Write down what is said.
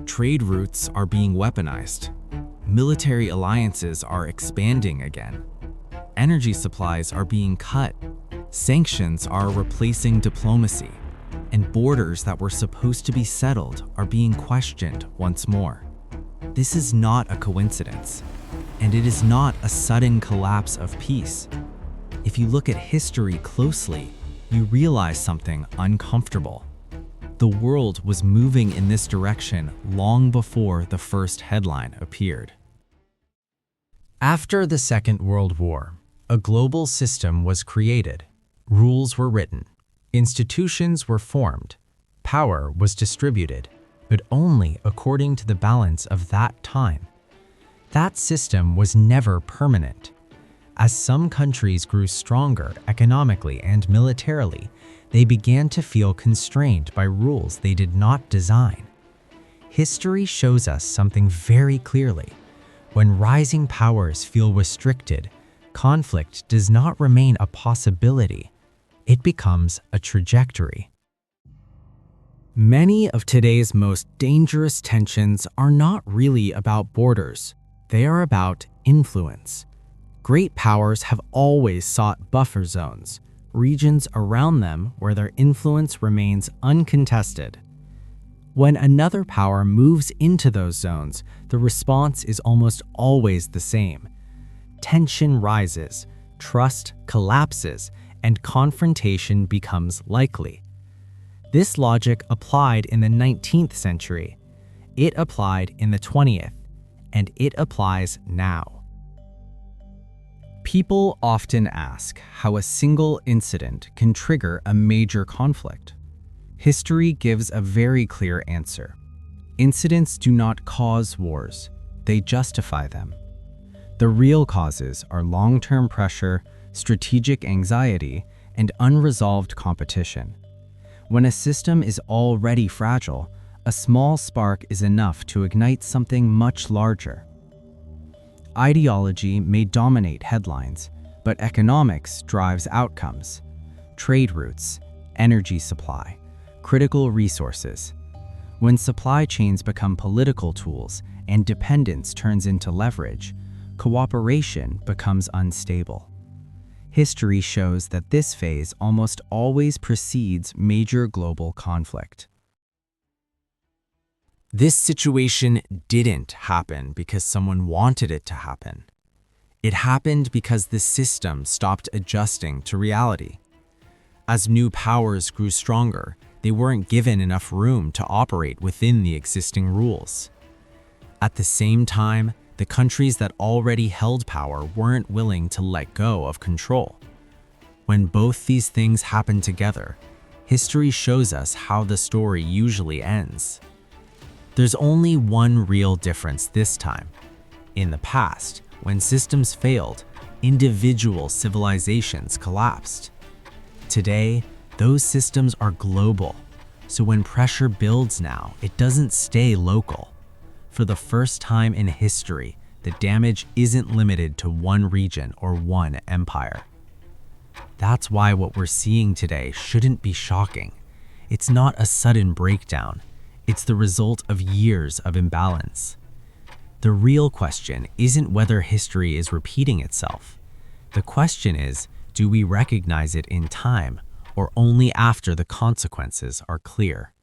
Trade routes are being weaponized. Military alliances are expanding again. Energy supplies are being cut. Sanctions are replacing diplomacy. And borders that were supposed to be settled are being questioned once more. This is not a coincidence, and it is not a sudden collapse of peace. If you look at history closely, you realize something uncomfortable. The world was moving in this direction long before the first headline appeared. After the Second World War, a global system was created. Rules were written. Institutions were formed. Power was distributed, but only according to the balance of that time. That system was never permanent. As some countries grew stronger economically and militarily, they began to feel constrained by rules they did not design. History shows us something very clearly. When rising powers feel restricted, conflict does not remain a possibility. It becomes a trajectory. Many of today's most dangerous tensions are not really about borders. They are about influence. Great powers have always sought buffer zones, regions around them where their influence remains uncontested. When another power moves into those zones, the response is almost always the same. Tension rises, trust collapses, and confrontation becomes likely. This logic applied in the 19th century. It applied in the 20th, and it applies now. People often ask how a single incident can trigger a major conflict. History gives a very clear answer. Incidents do not cause wars, they justify them. The real causes are long-term pressure, strategic anxiety, and unresolved competition. When a system is already fragile, a small spark is enough to ignite something much larger. Ideology may dominate headlines, but economics drives outcomes. Trade routes, energy supply, critical resources. When supply chains become political tools and dependence turns into leverage, cooperation becomes unstable. History shows that this phase almost always precedes major global conflict. This situation didn't happen because someone wanted it to happen. It happened because the system stopped adjusting to reality. As new powers grew stronger, they weren't given enough room to operate within the existing rules. At the same time, the countries that already held power weren't willing to let go of control. When both these things happen together, history shows us how the story usually ends. There's only one real difference this time. In the past, when systems failed, individual civilizations collapsed. Today, those systems are global, so when pressure builds now, it doesn't stay local. For the first time in history, the damage isn't limited to one region or one empire. That's why what we're seeing today shouldn't be shocking. It's not a sudden breakdown. It's the result of years of imbalance. The real question isn't whether history is repeating itself. The question is, do we recognize it in time or only after the consequences are clear?